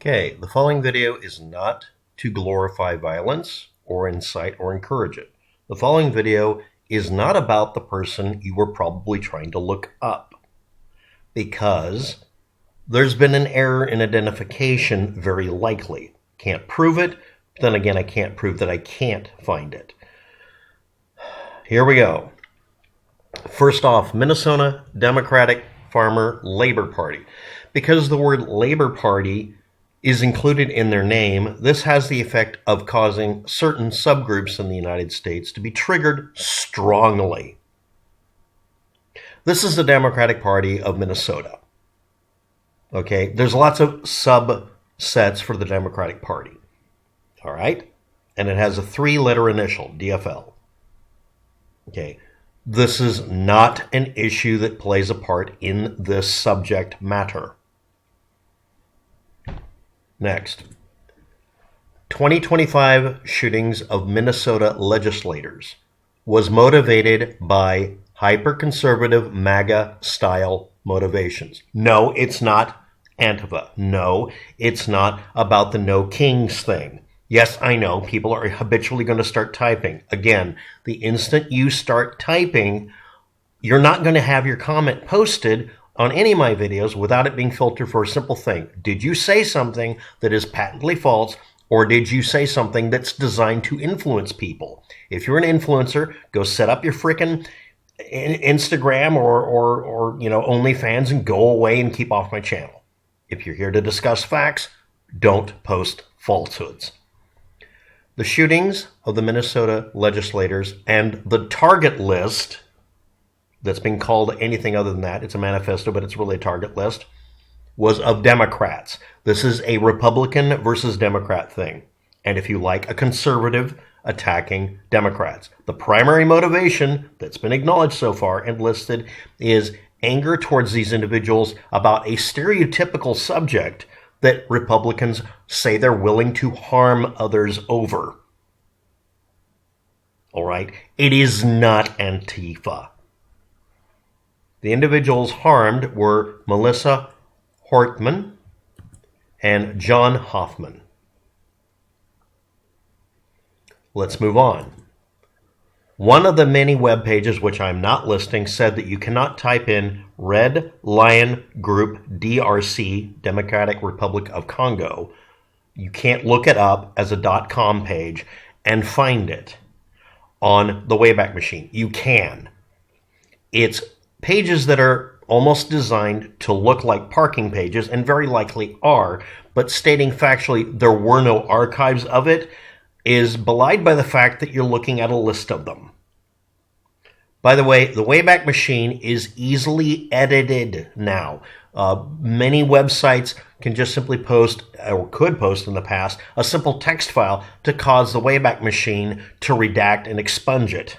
Okay, the following video is not to glorify violence or incite or encourage it. The following video is not about the person you were probably trying to look up, because there's been an error in identification, very likely. Can't prove it, but then again, I can't prove that I can't find it. Here we go. First off, Minnesota Democratic Farmer Labor Party. Because the word Labor Party is included in their name, this has the effect of causing certain subgroups in the United States to be triggered strongly. This is the Democratic Party of Minnesota. Okay, there's lots of subsets for the Democratic Party. All right, and it has a 3-letter initial, DFL. Okay, this is not an issue that plays a part in this subject matter. Next, 2025 shootings of Minnesota legislators was motivated by hyper-conservative MAGA-style motivations. No, it's not Antifa. No, it's not about the No Kings thing. Yes, I know, people are habitually going to start typing. Again, the instant you start typing, you're not going to have your comment posted on any of my videos without it being filtered for a simple thing. Did you say something that is patently false, or did you say something that's designed to influence people? If you're an influencer, go set up your frickin' Instagram or OnlyFans and go away and keep off my channel. If you're here to discuss facts, don't post falsehoods. The shootings of the Minnesota legislators and the target list that's being called anything other than that, it's a manifesto, but it's really a target list, was of Democrats. This is a Republican versus Democrat thing. And if you like, a conservative attacking Democrats. The primary motivation that's been acknowledged so far and listed is anger towards these individuals about a stereotypical subject that Republicans say they're willing to harm others over. All right? It is not Antifa. The individuals harmed were Melissa Hortman and John Hoffman. Let's move on. One of the many web pages, which I'm not listing, said that you cannot type in Red Lion Group DRC, Democratic Republic of Congo. You can't look it up as a .com page and find it on the Wayback Machine. You can. It's pages that are almost designed to look like parking pages, and very likely are, but stating factually there were no archives of it is belied by the fact that you're looking at a list of them. By the way, the Wayback Machine is easily edited now. Many websites can just simply post, or could post in the past, a simple text file to cause the Wayback Machine to redact and expunge it.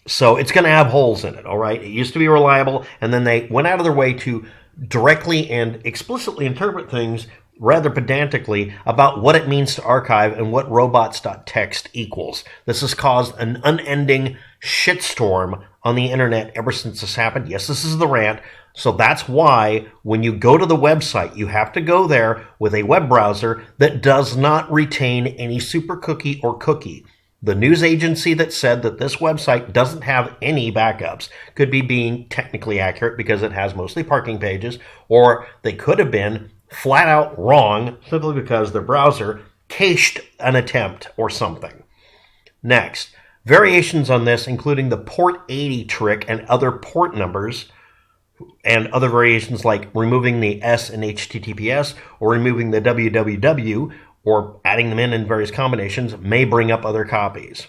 So it's going to have holes in it, all right? It used to be reliable, and then they went out of their way to directly and explicitly interpret things rather pedantically about what it means to archive and what robots.txt equals. This has caused an unending shitstorm on the internet ever since this happened. Yes, this is the rant. So that's why when you go to the website, you have to go there with a web browser that does not retain any super cookie or cookie. The news agency that said that this website doesn't have any backups could be being technically accurate because it has mostly parking pages, or they could have been flat out wrong simply because their browser cached an attempt or something. Next, variations on this, including the port 80 trick and other port numbers, and other variations like removing the S in HTTPS or removing the www, or adding them in various combinations, may bring up other copies.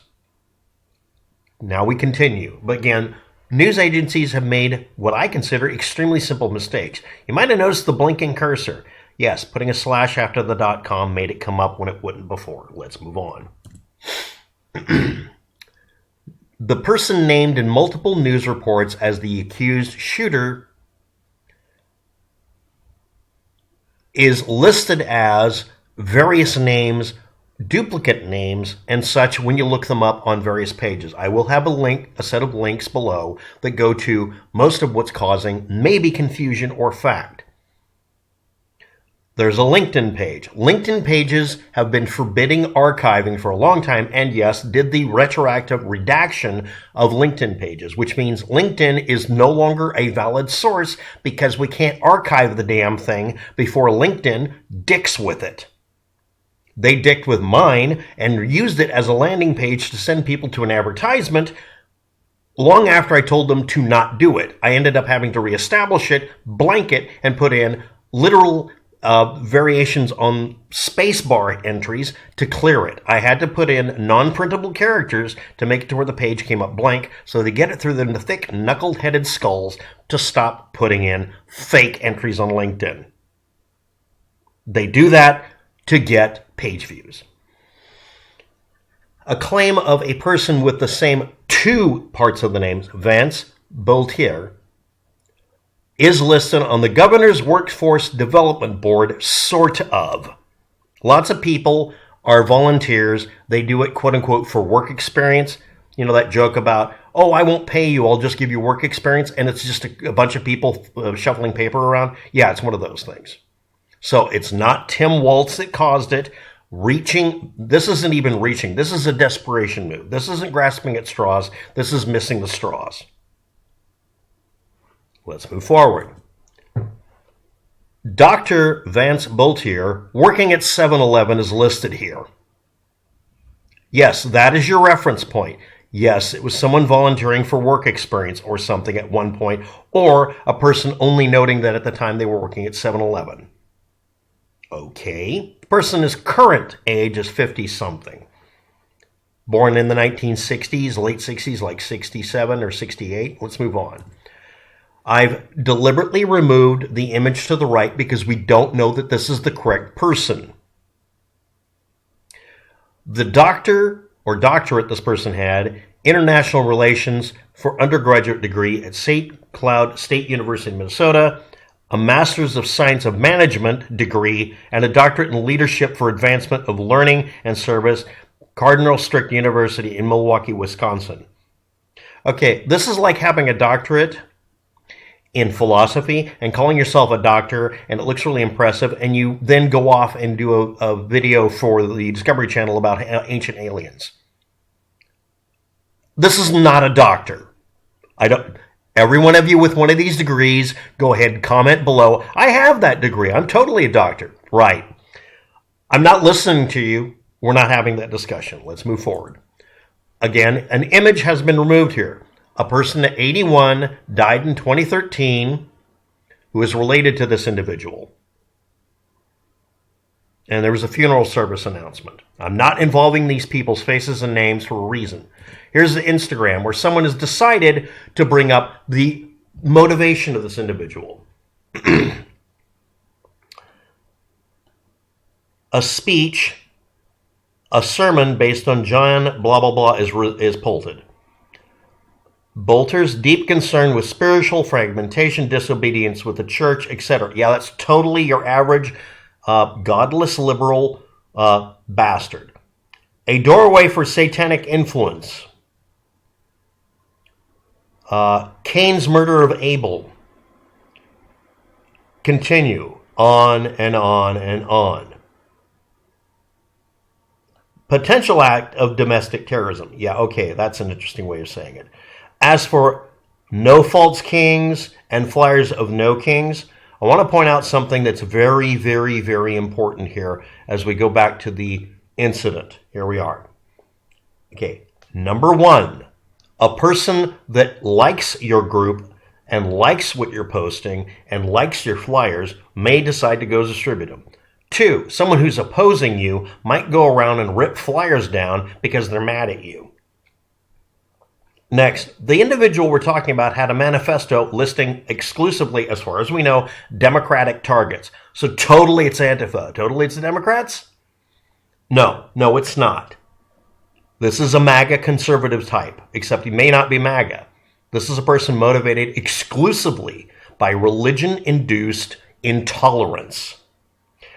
Now we continue. But again, news agencies have made what I consider extremely simple mistakes. You might have noticed the blinking cursor. Yes, putting a slash after the .com made it come up when it wouldn't before. Let's move on. The person named in multiple news reports as the accused shooter is listed as various names, duplicate names, and such when you look them up on various pages. I will have a set of links below that go to most of what's causing maybe confusion or fact. There's a LinkedIn page. LinkedIn pages have been forbidding archiving for a long time, and yes, did the retroactive redaction of LinkedIn pages, which means LinkedIn is no longer a valid source because we can't archive the damn thing before LinkedIn dicks with it. They dicked with mine and used it as a landing page to send people to an advertisement long after I told them to not do it. I ended up having to reestablish it, blank it, and put in literal variations on spacebar entries to clear it. I had to put in non-printable characters to make it to where the page came up blank so they get it through the thick knuckle-headed skulls to stop putting in fake entries on LinkedIn. They do that to get page views. A claim of a person with the same two parts of the names, Vance Boelter, is listed on the Governor's Workforce Development Board, sort of. Lots of people are volunteers. They do it, quote unquote, for work experience. You know that joke about, oh, I won't pay you, I'll just give you work experience, and it's just a bunch of people shuffling paper around? Yeah, it's one of those things. So it's not Tim Waltz that caused it. This isn't even reaching. This is a desperation move. This isn't grasping at straws. This is missing the straws. Let's move forward. Dr. Vance Boelter, working at 7-Eleven, is listed here. Yes, that is your reference point. Yes, it was someone volunteering for work experience or something at one point, or a person only noting that at the time they were working at 7-Eleven. Okay. The person is current age is 50-something. Born in the 1960s, late 60s, like 67 or 68. Let's move on. I've deliberately removed the image to the right because we don't know that this is the correct person. The doctor or doctorate this person had, international relations for undergraduate degree at St. Cloud State University in Minnesota, a master's of science of management degree, and a doctorate in leadership for advancement of learning and service, Cardinal Stritch University in Milwaukee, Wisconsin. Okay, this is like having a doctorate in philosophy and calling yourself a doctor, and it looks really impressive, and you then go off and do a video for the Discovery Channel about ancient aliens. This is not a doctor. Every one of you with one of these degrees, go ahead and comment below. I have that degree. I'm totally a doctor. Right. I'm not listening to you. We're not having that discussion. Let's move forward. Again, an image has been removed here. A person at 81 died in 2013 who is related to this individual. And there was a funeral service announcement. I'm not involving these people's faces and names for a reason. Here's the Instagram where someone has decided to bring up the motivation of this individual. A speech, a sermon based on John blah blah blah is polted. Boelter's deep concern with spiritual fragmentation, disobedience with the church, etc. Yeah, that's totally your average godless liberal bastard. A doorway for satanic influence. Cain's murder of Abel. Continue on and on and on. Potential act of domestic terrorism. Yeah, okay, that's an interesting way of saying it. As for no false kings and flyers of no kings, I want to point out something that's very, very, very important here as we go back to the incident. Here we are. Okay, number one, a person that likes your group and likes what you're posting and likes your flyers may decide to go distribute them. Two, someone who's opposing you might go around and rip flyers down because they're mad at you. Next, the individual we're talking about had a manifesto listing exclusively, as far as we know, Democratic targets. So totally it's Antifa. Totally it's the Democrats? No, it's not. This is a MAGA conservative type, except he may not be MAGA. This is a person motivated exclusively by religion-induced intolerance.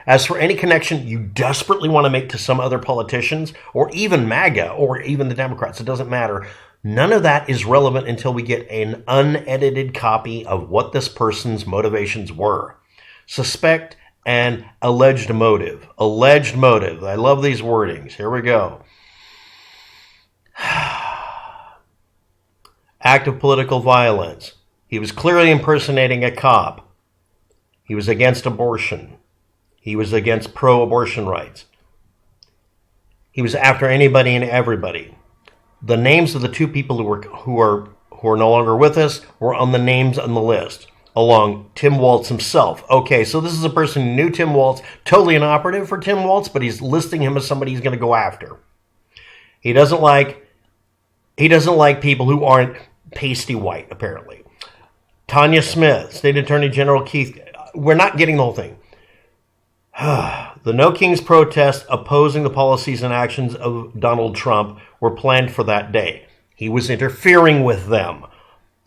As for any connection you desperately want to make to some other politicians, or even MAGA, or even the Democrats, it doesn't matter. None of that is relevant until we get an unedited copy of what this person's motivations were. Suspect and alleged motive. Alleged motive. I love these wordings. Here we go. Act of political violence. He was clearly impersonating a cop. He was against abortion. He was against pro-abortion rights. He was after anybody and everybody. The names of the two people who are no longer with us were on the names on the list, along Tim Walz himself. Okay, so this is a person who knew Tim Walz, totally inoperative for Tim Walz, but he's listing him as somebody he's going to go after. He doesn't like people who aren't pasty white, apparently. Tanya Smith, State Attorney General Keith. We're not getting the whole thing. The No Kings protests opposing the policies and actions of Donald Trump were planned for that day. He was interfering with them.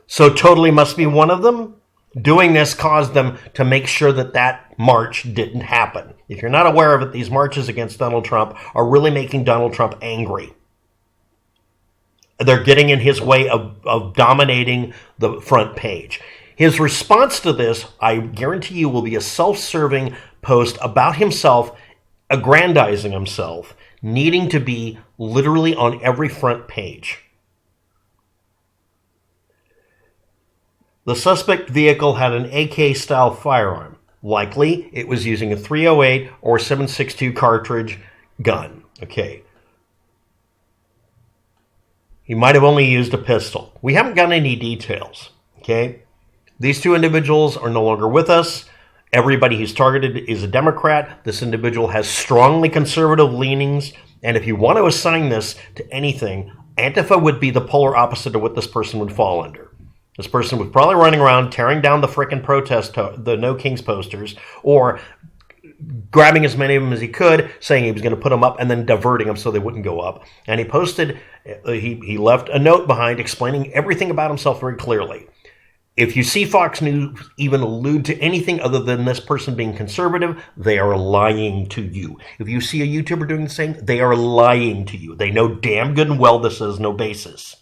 So totally must be one of them. Doing this caused them to make sure that march didn't happen. If you're not aware of it, these marches against Donald Trump are really making Donald Trump angry. They're getting in his way of dominating the front page. His response to this, I guarantee you, will be a self-serving post about himself, aggrandizing himself, needing to be literally on every front page. The suspect vehicle had an AK-style firearm. Likely, it was using a .308 or .762 cartridge gun. Okay. He might have only used a pistol. We haven't gotten any details. Okay. These two individuals are no longer with us. Everybody who's targeted is a Democrat. This individual has strongly conservative leanings. And if you want to assign this to anything, Antifa would be the polar opposite of what this person would fall under. This person was probably running around tearing down the frickin' the No Kings posters, or grabbing as many of them as he could, saying he was going to put them up and then diverting them so they wouldn't go up. And he posted, he left a note behind explaining everything about himself very clearly. If you see Fox News even allude to anything other than this person being conservative, they are lying to you. If you see a YouTuber doing the same, they are lying to you. They know damn good and well this has no basis.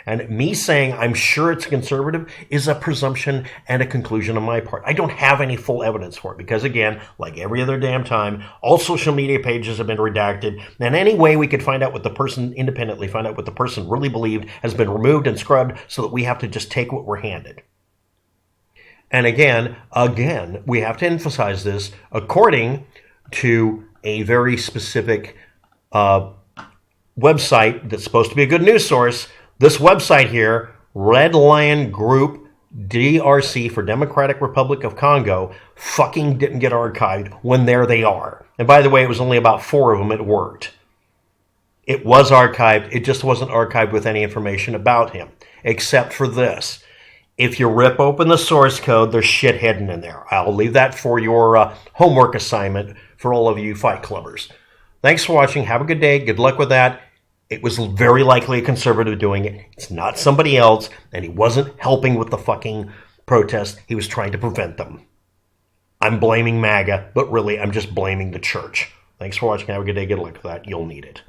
And me saying I'm sure it's conservative is a presumption and a conclusion on my part. I don't have any full evidence for it because, again, like every other damn time, all social media pages have been redacted. And any way we could find out what the person independently, find out what the person really believed has been removed and scrubbed so that we have to just take what we're handed. And again, we have to emphasize this according to a very specific website that's supposed to be a good news source. This website here, Red Lion Group DRC for Democratic Republic of Congo, fucking didn't get archived when there they are. And by the way, it was only about 4 of them it worked. It was archived. It just wasn't archived with any information about him, except for this. If you rip open the source code, there's shit hidden in there. I'll leave that for your homework assignment for all of you fight clubbers. Thanks for watching. Have a good day. Good luck with that. It was very likely a conservative doing it. It's not somebody else, and he wasn't helping with the fucking protest. He was trying to prevent them. I'm blaming MAGA, but really I'm just blaming the church. Thanks for watching. Have a good day. Good luck with that. You'll need it.